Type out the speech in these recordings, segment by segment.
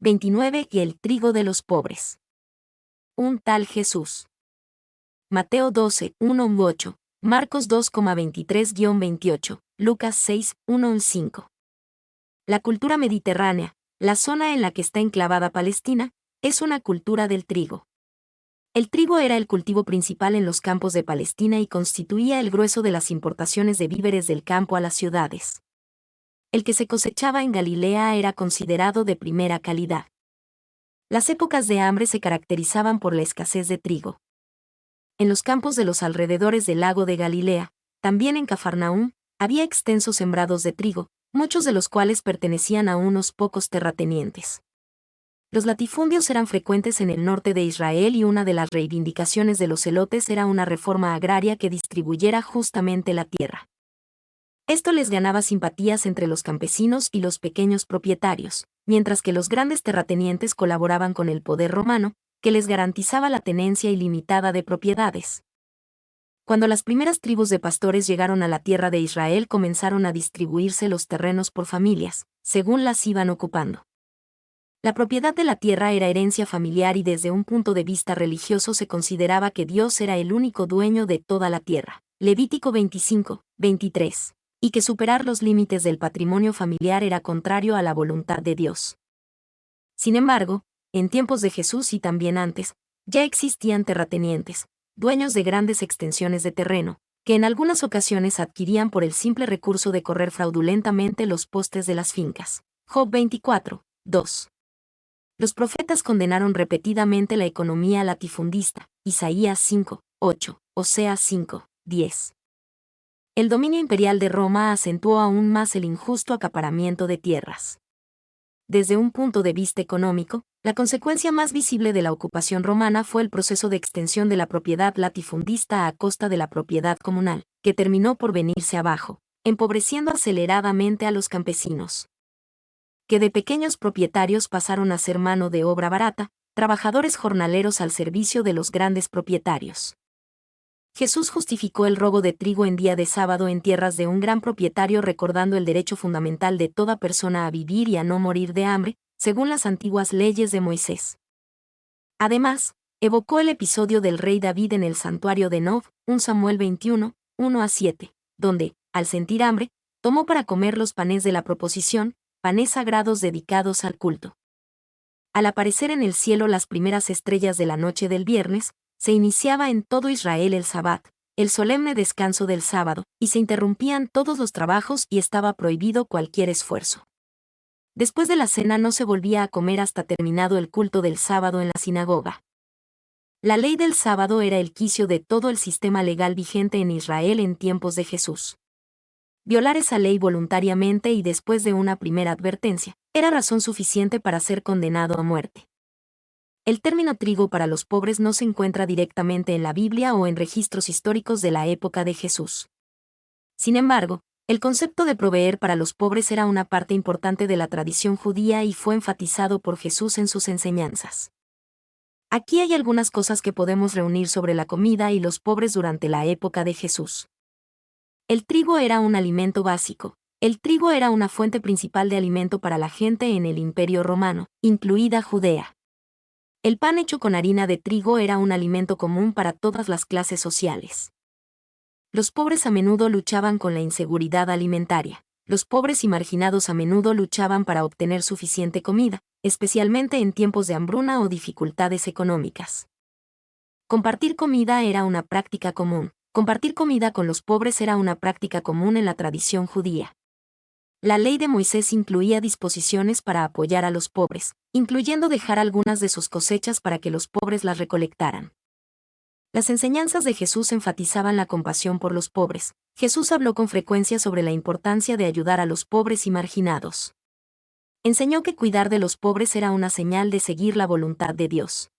29 y el trigo de los pobres. Un tal Jesús. Mateo 12, 1-8, Marcos 2,23-28, Lucas 6, 1-5. La cultura mediterránea, la zona en la que está enclavada Palestina, es una cultura del trigo. El trigo era el cultivo principal en los campos de Palestina y constituía el grueso de las importaciones de víveres del campo a las ciudades. El que se cosechaba en Galilea era considerado de primera calidad. Las épocas de hambre se caracterizaban por la escasez de trigo. En los campos de los alrededores del lago de Galilea, también en Cafarnaúm, había extensos sembrados de trigo, muchos de los cuales pertenecían a unos pocos terratenientes. Los latifundios eran frecuentes en el norte de Israel y una de las reivindicaciones de los celotes era una reforma agraria que distribuyera justamente la tierra. Esto les ganaba simpatías entre los campesinos y los pequeños propietarios, mientras que los grandes terratenientes colaboraban con el poder romano, que les garantizaba la tenencia ilimitada de propiedades. Cuando las primeras tribus de pastores llegaron a la tierra de Israel, comenzaron a distribuirse los terrenos por familias, según las iban ocupando. La propiedad de la tierra era herencia familiar y desde un punto de vista religioso se consideraba que Dios era el único dueño de toda la tierra. Levítico 25, 23. Y que superar los límites del patrimonio familiar era contrario a la voluntad de Dios. Sin embargo, en tiempos de Jesús y también antes, ya existían terratenientes, dueños de grandes extensiones de terreno, que en algunas ocasiones adquirían por el simple recurso de correr fraudulentamente los postes de las fincas. Job 24, 2. Los profetas condenaron repetidamente la economía latifundista, Isaías 5, 8, Oseas 5, 10. El dominio imperial de Roma acentuó aún más el injusto acaparamiento de tierras. Desde un punto de vista económico, la consecuencia más visible de la ocupación romana fue el proceso de extensión de la propiedad latifundista a costa de la propiedad comunal, que terminó por venirse abajo, empobreciendo aceleradamente a los campesinos, que de pequeños propietarios pasaron a ser mano de obra barata, trabajadores jornaleros al servicio de los grandes propietarios. Jesús justificó el robo de trigo en día de sábado en tierras de un gran propietario, recordando el derecho fundamental de toda persona a vivir y a no morir de hambre, según las antiguas leyes de Moisés. Además, evocó el episodio del rey David en el santuario de Nob, 1 Samuel 21, 1-7, donde, al sentir hambre, tomó para comer los panes de la proposición, panes sagrados dedicados al culto. Al aparecer en el cielo las primeras estrellas de la noche del viernes, se iniciaba en todo Israel el Sabbat, el solemne descanso del sábado, y se interrumpían todos los trabajos y estaba prohibido cualquier esfuerzo. Después de la cena no se volvía a comer hasta terminado el culto del sábado en la sinagoga. La ley del sábado era el quicio de todo el sistema legal vigente en Israel en tiempos de Jesús. Violar esa ley voluntariamente y después de una primera advertencia, era razón suficiente para ser condenado a muerte. El término trigo para los pobres no se encuentra directamente en la Biblia o en registros históricos de la época de Jesús. Sin embargo, el concepto de proveer para los pobres era una parte importante de la tradición judía y fue enfatizado por Jesús en sus enseñanzas. Aquí hay algunas cosas que podemos reunir sobre la comida y los pobres durante la época de Jesús. El trigo era un alimento básico. El trigo era una fuente principal de alimento para la gente en el Imperio Romano, incluida Judea. El pan hecho con harina de trigo era un alimento común para todas las clases sociales. Los pobres a menudo luchaban con la inseguridad alimentaria. Los pobres y marginados a menudo luchaban para obtener suficiente comida, especialmente en tiempos de hambruna o dificultades económicas. Compartir comida era una práctica común. Compartir comida con los pobres era una práctica común en la tradición judía. La ley de Moisés incluía disposiciones para apoyar a los pobres, incluyendo dejar algunas de sus cosechas para que los pobres las recolectaran. Las enseñanzas de Jesús enfatizaban la compasión por los pobres. Jesús habló con frecuencia sobre la importancia de ayudar a los pobres y marginados. Enseñó que cuidar de los pobres era una señal de seguir la voluntad de Dios.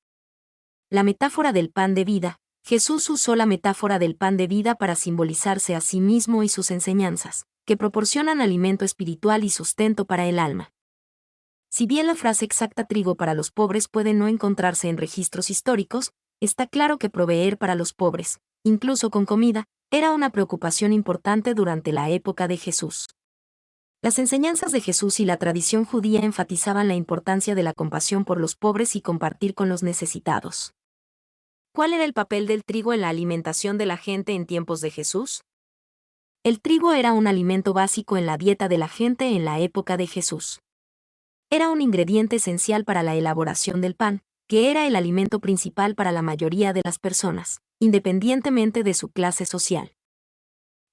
La metáfora del pan de vida. Jesús usó la metáfora del pan de vida para simbolizarse a sí mismo y sus enseñanzas, que proporcionan alimento espiritual y sustento para el alma. Si bien la frase exacta trigo para los pobres puede no encontrarse en registros históricos, está claro que proveer para los pobres, incluso con comida, era una preocupación importante durante la época de Jesús. Las enseñanzas de Jesús y la tradición judía enfatizaban la importancia de la compasión por los pobres y compartir con los necesitados. ¿Cuál era el papel del trigo en la alimentación de la gente en tiempos de Jesús? El trigo era un alimento básico en la dieta de la gente en la época de Jesús. Era un ingrediente esencial para la elaboración del pan, que era el alimento principal para la mayoría de las personas, independientemente de su clase social.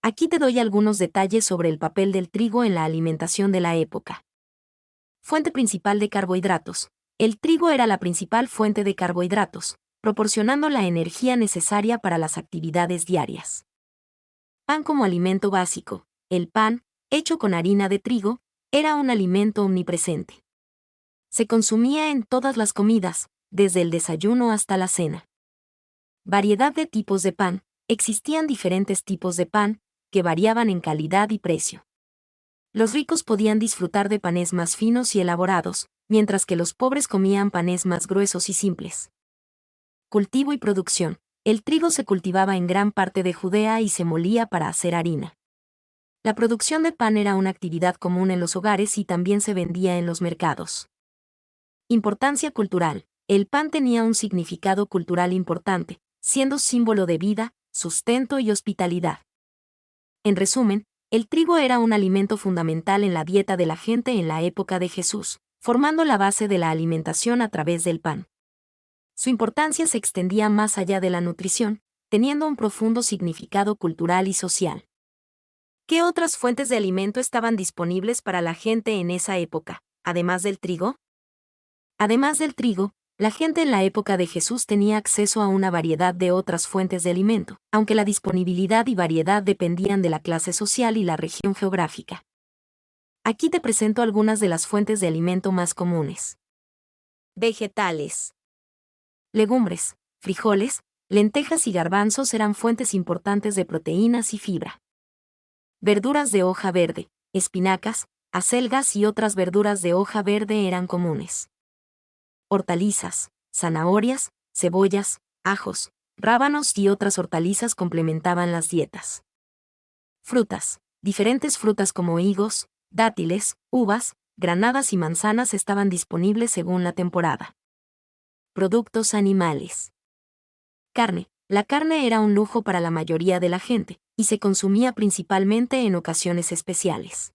Aquí te doy algunos detalles sobre el papel del trigo en la alimentación de la época. Fuente principal de carbohidratos. El trigo era la principal fuente de carbohidratos, proporcionando la energía necesaria para las actividades diarias. Pan como alimento básico. El pan, hecho con harina de trigo, era un alimento omnipresente. Se consumía en todas las comidas, desde el desayuno hasta la cena. Variedad de tipos de pan. Existían diferentes tipos de pan, que variaban en calidad y precio. Los ricos podían disfrutar de panes más finos y elaborados, mientras que los pobres comían panes más gruesos y simples. Cultivo y producción. El trigo se cultivaba en gran parte de Judea y se molía para hacer harina. La producción de pan era una actividad común en los hogares y también se vendía en los mercados. Importancia cultural. El pan tenía un significado cultural importante, siendo símbolo de vida, sustento y hospitalidad. En resumen, el trigo era un alimento fundamental en la dieta de la gente en la época de Jesús, formando la base de la alimentación a través del pan. Su importancia se extendía más allá de la nutrición, teniendo un profundo significado cultural y social. ¿Qué otras fuentes de alimento estaban disponibles para la gente en esa época, además del trigo? Además del trigo, la gente en la época de Jesús tenía acceso a una variedad de otras fuentes de alimento, aunque la disponibilidad y variedad dependían de la clase social y la región geográfica. Aquí te presento algunas de las fuentes de alimento más comunes. Vegetales. Legumbres, frijoles, lentejas y garbanzos eran fuentes importantes de proteínas y fibra. Verduras de hoja verde, espinacas, acelgas y otras verduras de hoja verde eran comunes. Hortalizas, zanahorias, cebollas, ajos, rábanos y otras hortalizas complementaban las dietas. Frutas. Diferentes frutas como higos, dátiles, uvas, granadas y manzanas estaban disponibles según la temporada. Productos animales. Carne. La carne era un lujo para la mayoría de la gente, y se consumía principalmente en ocasiones especiales.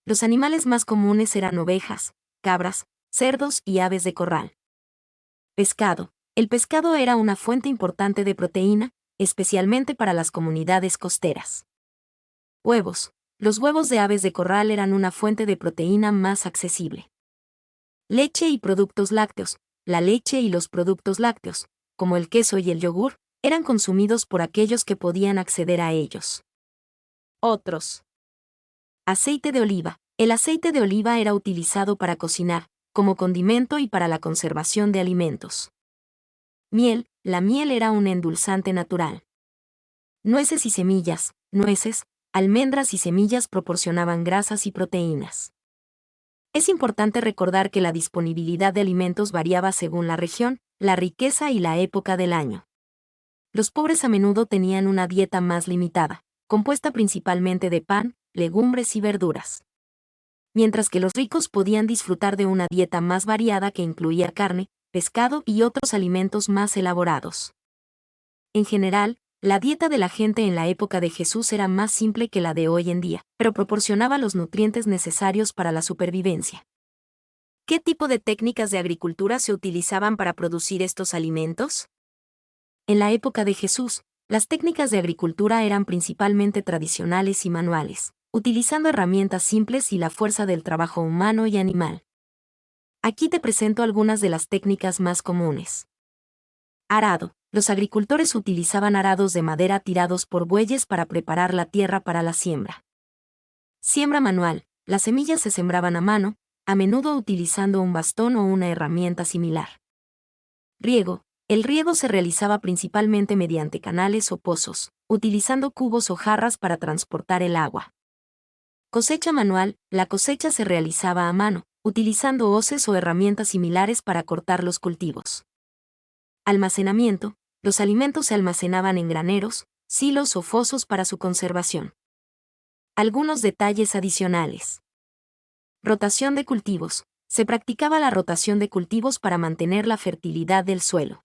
Los animales más comunes eran ovejas, cabras, cerdos y aves de corral. Pescado. El pescado era una fuente importante de proteína, especialmente para las comunidades costeras. Huevos. Los huevos de aves de corral eran una fuente de proteína más accesible. Leche y productos lácteos. La leche y los productos lácteos, como el queso y el yogur, eran consumidos por aquellos que podían acceder a ellos. Otros. Aceite de oliva. El aceite de oliva era utilizado para cocinar, como condimento y para la conservación de alimentos. Miel. La miel era un endulzante natural. Nueces y semillas. Nueces, almendras y semillas proporcionaban grasas y proteínas. Es importante recordar que la disponibilidad de alimentos variaba según la región, la riqueza y la época del año. Los pobres a menudo tenían una dieta más limitada, compuesta principalmente de pan, legumbres y verduras. Mientras que los ricos podían disfrutar de una dieta más variada que incluía carne, pescado y otros alimentos más elaborados. En general, la dieta de la gente en la época de Jesús era más simple que la de hoy en día, pero proporcionaba los nutrientes necesarios para la supervivencia. ¿Qué tipo de técnicas de agricultura se utilizaban para producir estos alimentos? En la época de Jesús, las técnicas de agricultura eran principalmente tradicionales y manuales, utilizando herramientas simples y la fuerza del trabajo humano y animal. Aquí te presento algunas de las técnicas más comunes. Arado. Los agricultores utilizaban arados de madera tirados por bueyes para preparar la tierra para la siembra. Siembra manual. Las semillas se sembraban a mano, a menudo utilizando un bastón o una herramienta similar. Riego. El riego se realizaba principalmente mediante canales o pozos, utilizando cubos o jarras para transportar el agua. Cosecha manual. La cosecha se realizaba a mano, utilizando hoces o herramientas similares para cortar los cultivos. Almacenamiento. Los alimentos se almacenaban en graneros, silos o fosos para su conservación. Algunos detalles adicionales. Rotación de cultivos. Se practicaba la rotación de cultivos para mantener la fertilidad del suelo.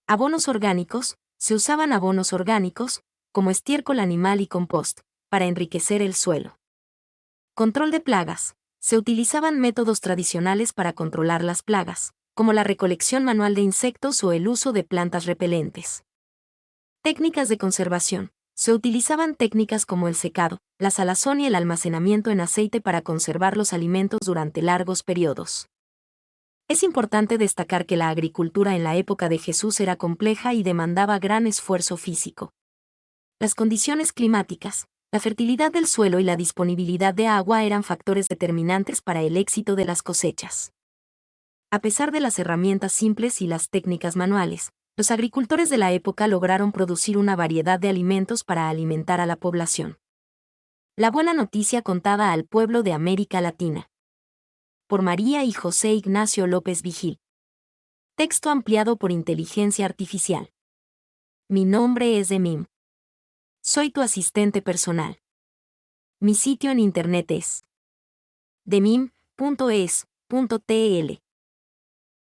Abonos orgánicos. Se usaban abonos orgánicos, como estiércol animal y compost, para enriquecer el suelo. Control de plagas. Se utilizaban métodos tradicionales para controlar las plagas, como la recolección manual de insectos o el uso de plantas repelentes. Técnicas de conservación. Se utilizaban técnicas como el secado, la salazón y el almacenamiento en aceite para conservar los alimentos durante largos periodos. Es importante destacar que la agricultura en la época de Jesús era compleja y demandaba gran esfuerzo físico. Las condiciones climáticas, la fertilidad del suelo y la disponibilidad de agua eran factores determinantes para el éxito de las cosechas. A pesar de las herramientas simples y las técnicas manuales, los agricultores de la época lograron producir una variedad de alimentos para alimentar a la población. La buena noticia contada al pueblo de América Latina. Por María y José Ignacio López Vigil. Texto ampliado por inteligencia artificial. Mi nombre es Demim. Soy tu asistente personal. Mi sitio en internet es demim.es.tl.